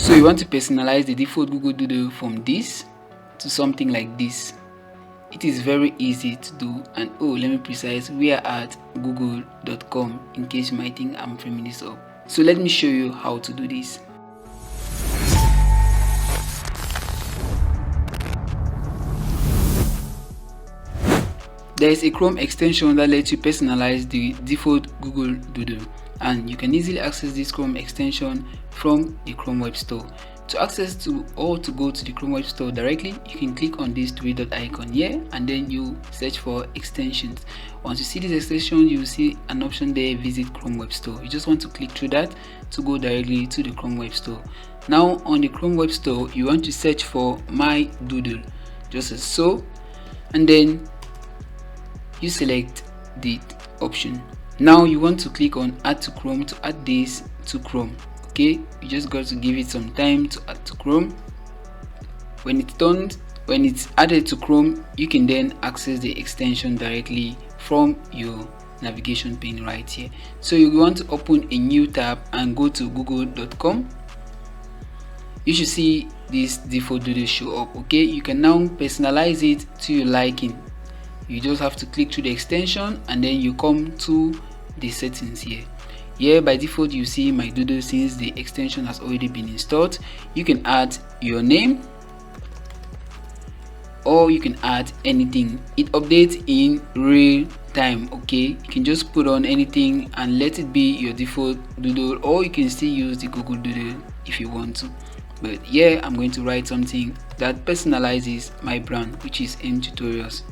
So you want to personalize the default Google Doodle from this to something like this. It is very easy to do, and let me precise, we are at google.com in case you might think I'm framing this up. So let me show you how to do this. There is a Chrome extension that lets you personalize the default Google Doodle, and you can easily access this Chrome extension from the Chrome Web Store. To access to or to go to the Chrome Web Store directly, you can click on this three dot icon here, and then you search for extensions. Once you see this extension, you will see an option there, visit Chrome Web Store. You just want to click through that to go directly to the Chrome Web Store. Now on the Chrome Web Store, you want to search for My Doodle, just as so, and then you select the option. Now you want to click on Add to Chrome to add this to Chrome. Okay, you just got to give it some time to add to Chrome. When it's done, when it's added to Chrome, you can then access the extension directly from your navigation pane right here. So you want to open a new tab and go to google.com. You should see this default doodle show up. Okay, you can now personalize it to your liking. You just have to click through the extension, and then you come to the settings here. Here by default you see My Doodle. Since the extension has already been installed, you can add your name or you can add anything. It updates in real time. Okay, you can just put on anything and let it be your default doodle, or you can still use the Google Doodle if you want to. But here I'm going to write something that personalizes my brand, which is M Tutorials.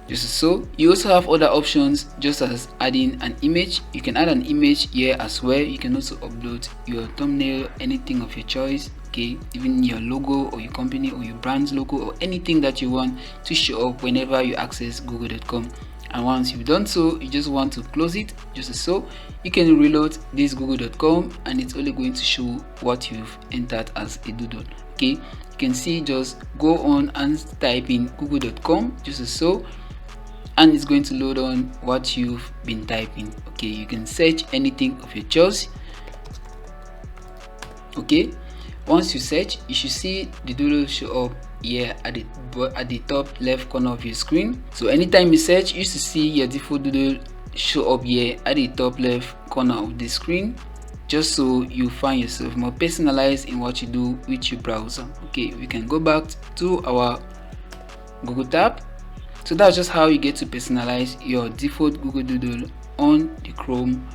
Just so. You also have other options, just as adding an image. You can add an image here as well. You can also upload your thumbnail, anything of your choice. Okay, even your logo or your company or your brand's logo or anything that you want to show up whenever you access google.com. And once you've done so, you just want to close it, just as so. You can reload this google.com and it's only going to show what you've entered as a doodle. Okay, you can see, just go on and type in google.com, just as so, and it's going to load on what you've been typing. Okay, you can search anything of your choice. Okay, once you search, you should see the doodle show up here at the top left corner of your screen. So anytime you search, you should see your default doodle show up here at the top left corner of the screen, just so you find yourself more personalized in what you do with your browser. Okay, we can go back to our Google tab. So that's just how you get to personalize your default Google Doodle on the Chrome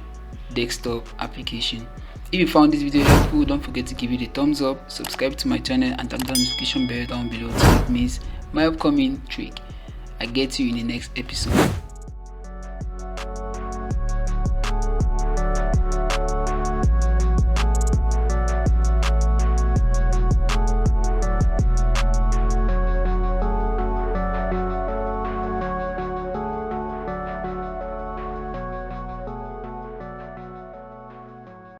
desktop application. If you found this video helpful, don't forget to give it a thumbs up, subscribe to my channel, and tap the notification bell down below to not miss my upcoming trick. I get you in the next episode.